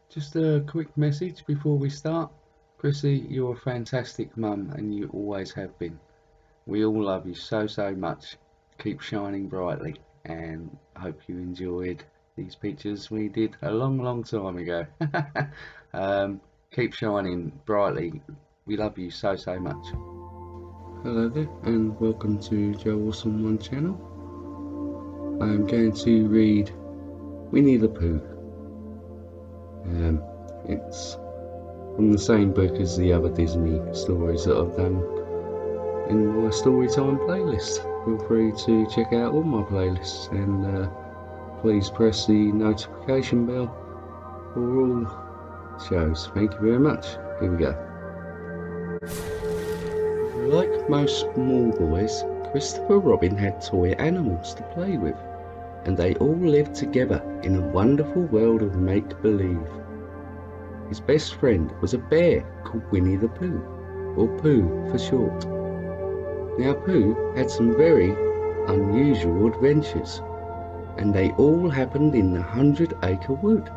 Just a quick message before we start. Chrissy, you're a fantastic mum and you always have been. We all love you so much. Keep shining brightly, and I hope you enjoyed these pictures we did a long time ago. Keep shining brightly. We love you so much. Hello there and welcome to Joe Awesome One channel. I'm going to read Winnie the Pooh. It's from the same book as the other Disney stories that I've done in my Storytime playlist. Feel free to check out all my playlists and please press the notification bell for all shows. Thank you very much. Here we go. Like most small boys, Christopher Robin had toy animals to play with, and they all lived together in a wonderful world of make-believe. His best friend was a bear called Winnie the Pooh, or Pooh for short. Now Pooh had some very unusual adventures, and they all happened in the 100-acre wood,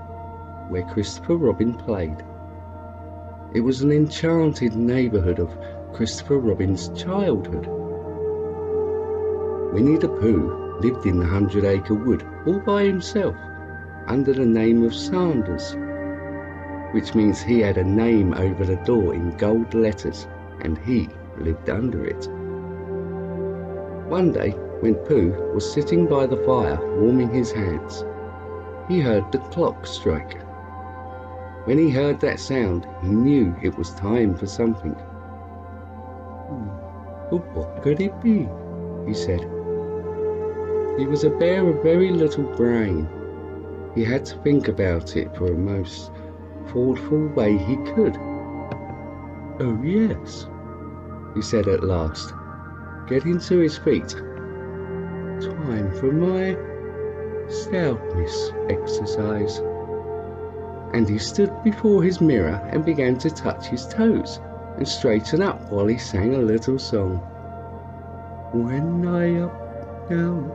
where Christopher Robin played. It was an enchanted neighbourhood of Christopher Robin's childhood. Winnie the Pooh lived in the 100-acre wood all by himself, under the name of Sanders, which means he had a name over the door in gold letters, and he lived under it. One day, when Pooh was sitting by the fire warming his hands, he heard the clock strike. When he heard that sound, he knew it was time for something. But what could it be? He said. He was a bear of very little brain. He had to think about it for a most thoughtful way he could. Oh yes, he said at last, getting to his feet. Time for my stoutness exercise. And he stood before his mirror and began to touch his toes and straighten up while he sang a little song. When I up, down,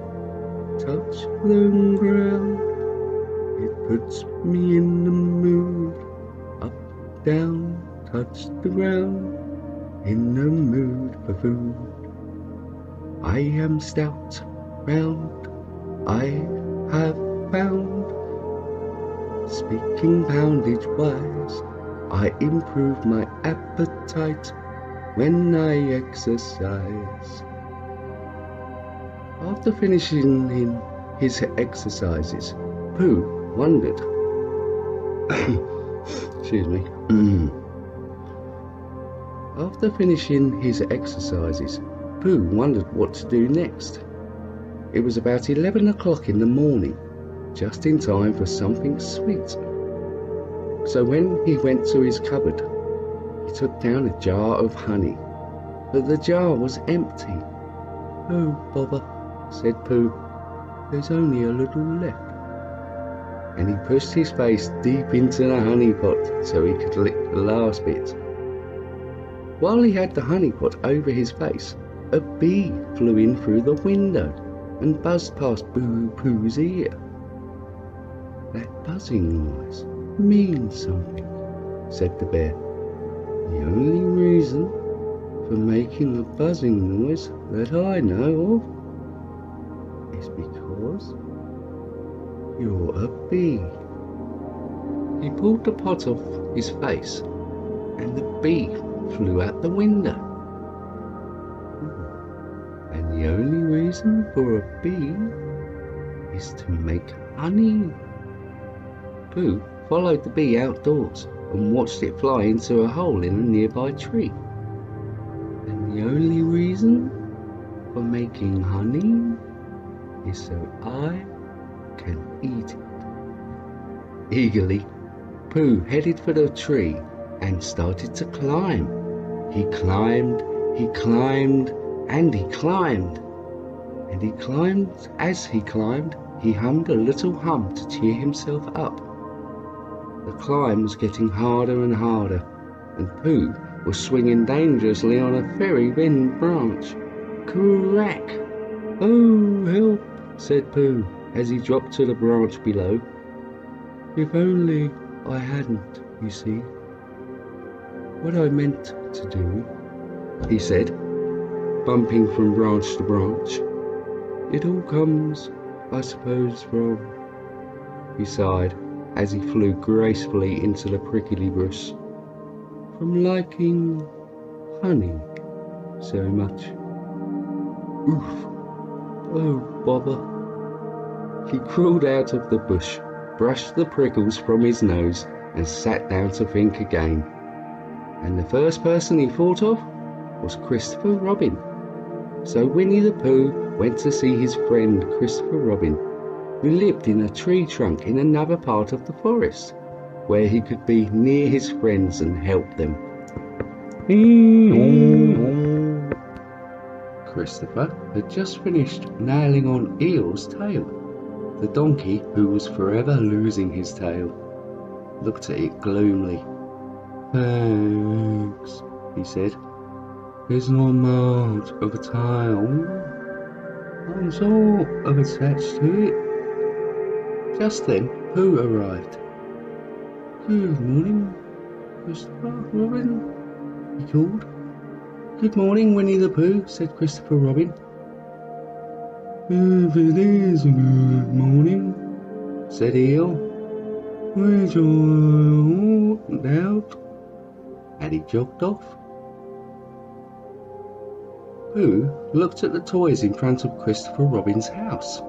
touch the ground, it puts me in the mood. Up, down, touch the ground, in the mood for food. I am stout, round, I have found. Speaking poundage wise, I improve my appetite when I exercise. After finishing his exercises, Pooh wondered. Excuse me. After finishing his exercises, Pooh wondered what to do next. It was about 11 o'clock in the morning, just in time for something sweet. So when he went to his cupboard, he took down a jar of honey, but the jar was empty. Oh bother, said Pooh, there's only a little left. And he pushed his face deep into the honey pot so he could lick the last bit. While he had the honey pot over his face, a bee flew in through the window and buzzed past Pooh's ear. That buzzing noise means something, said the bear. The only reason for making a buzzing noise that I know of is because you're a bee. He pulled the pot off his face and the bee flew out the window. And the only reason for a bee is to make honey. Pooh followed the bee outdoors and watched it fly into a hole in a nearby tree. And the only reason for making honey is so I can eat it. Eagerly, Pooh headed for the tree and started to climb. He climbed, he climbed, and he climbed. And he climbed. As he climbed, he hummed a little hum to cheer himself up. The climb was getting harder and harder, and Pooh was swinging dangerously on a very thin branch. Crack! Oh, help, said Pooh as he dropped to the branch below. If only I hadn't, you see. What I meant to do, he said, bumping from branch to branch. It all comes, I suppose, from... He sighed as he flew gracefully into the prickly bush. From liking honey so much. Oof. Oh, bother. He crawled out of the bush, brushed the prickles from his nose, and sat down to think again. And the first person he thought of was Christopher Robin. So Winnie the Pooh went to see his friend Christopher Robin, who lived in a tree trunk in another part of the forest, where he could be near his friends and help them. Christopher had just finished nailing on Eel's tail. The donkey, who was forever losing his tail, looked at it gloomily. Thanks, he said. There's not much of a tail. I'm sort of attached to it. Just then, Pooh arrived. Good morning, Christopher Robin, he called. Good morning, Winnie the Pooh, said Christopher Robin. If it is a good morning, said Eel, which I ought doubt, and he jogged off. Pooh looked at the toys in front of Christopher Robin's house.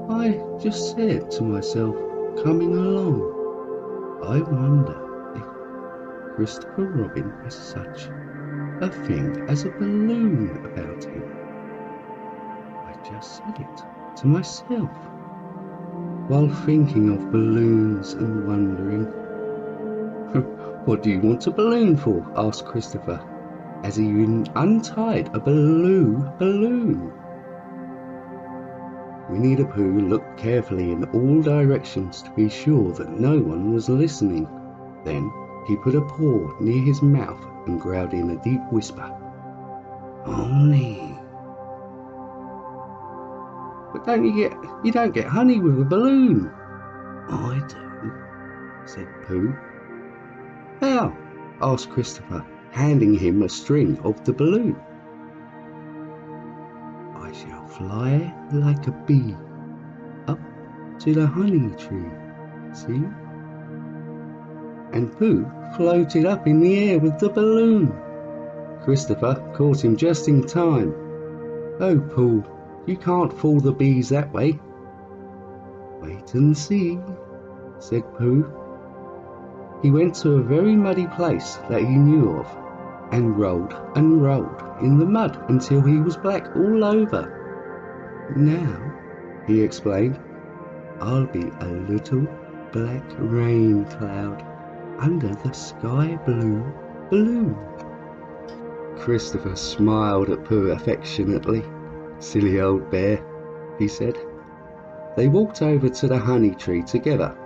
I just said to myself, coming along, I wonder if Christopher Robin has such a thing as a balloon about him. I just said it to myself, while thinking of balloons and wondering. What do you want a balloon for? Asked Christopher, as he untied a balloon. Winnie the Pooh looked carefully in all directions to be sure that no one was listening. Then he put a paw near his mouth and growled in a deep whisper, honey. But you don't get honey with a balloon. I do, said Pooh. How? Asked Christopher, handing him a string of the balloon. I shall fly like a bee up to the honey tree, see? And Pooh floated up in the air with the balloon. Christopher caught him just in time. Oh, Pooh, you can't fool the bees that way. Wait and see, said Pooh. He went to a very muddy place that he knew of, and rolled in the mud until he was black all over. Now, he explained, I'll be a little black rain cloud under the sky blue balloon. Christopher smiled at Pooh affectionately. Silly old bear, he said. They walked over to the honey tree together,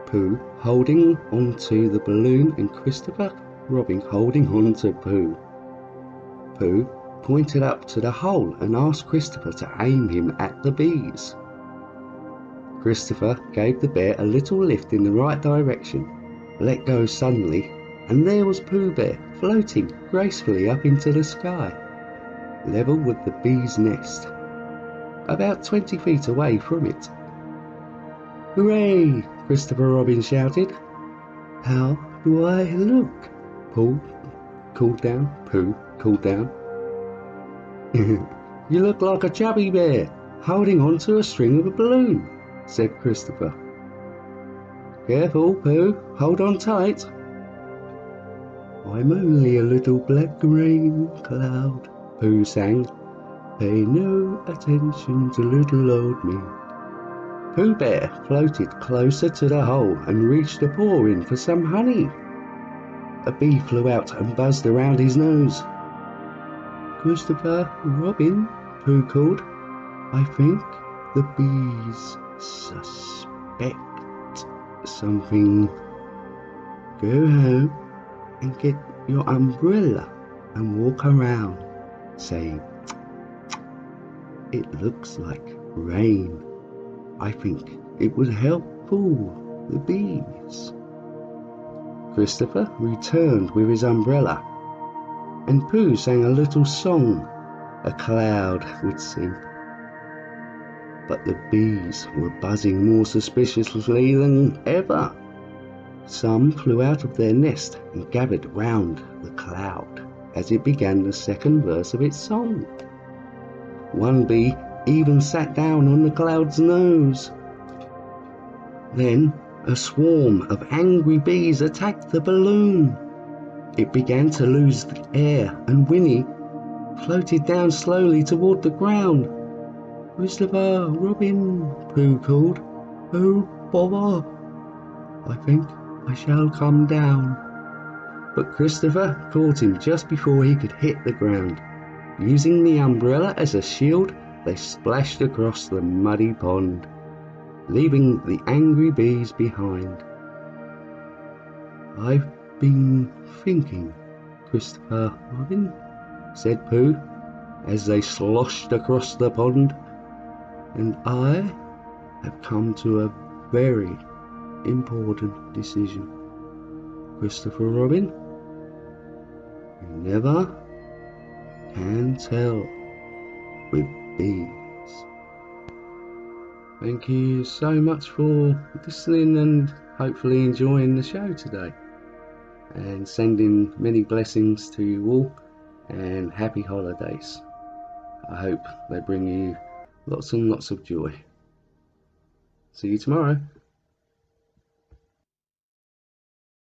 Pooh holding onto the balloon and Christopher Robin holding on to Pooh. Pooh pointed up to the hole and asked Christopher to aim him at the bees. Christopher gave the bear a little lift in the right direction, let go suddenly, and there was Pooh Bear floating gracefully up into the sky, level with the bee's nest, about 20 feet away from it. Hooray! Christopher Robin shouted. How do I look? Pooh called down. You look like a chubby bear holding on to a string of a balloon, said Christopher. Careful, Pooh, hold on tight. I'm only a little black rain cloud, Pooh sang. Pay no attention to little old me. Pooh Bear floated closer to the hole and reached a paw in for some honey. A bee flew out and buzzed around his nose. Christopher Robin, Pooh called. I think the bees suspect something. Go home and get your umbrella and walk around, saying, it looks like rain. I think it would help fool the bees. Christopher returned with his umbrella, and Pooh sang a little song a cloud would sing. But the bees were buzzing more suspiciously than ever. Some flew out of their nest and gathered round the cloud as it began the second verse of its song. One bee even sat down on the cloud's nose. Then a swarm of angry bees attacked the balloon. It began to lose the air, and Winnie floated down slowly toward the ground. "Christopher, Robin," Pooh called. "Oh, bother! I think I shall come down." But Christopher caught him just before he could hit the ground. Using the umbrella as a shield, they splashed across the muddy pond, leaving the angry bees behind. "I've been thinking, Christopher Robin," said Pooh, as they sloshed across the pond, "and I have come to a very important decision. Christopher Robin, you never can tell with bees." Thank you so much for listening and hopefully enjoying the show today, and sending many blessings to you all and happy holidays. I hope they bring you lots and lots of joy. See you tomorrow.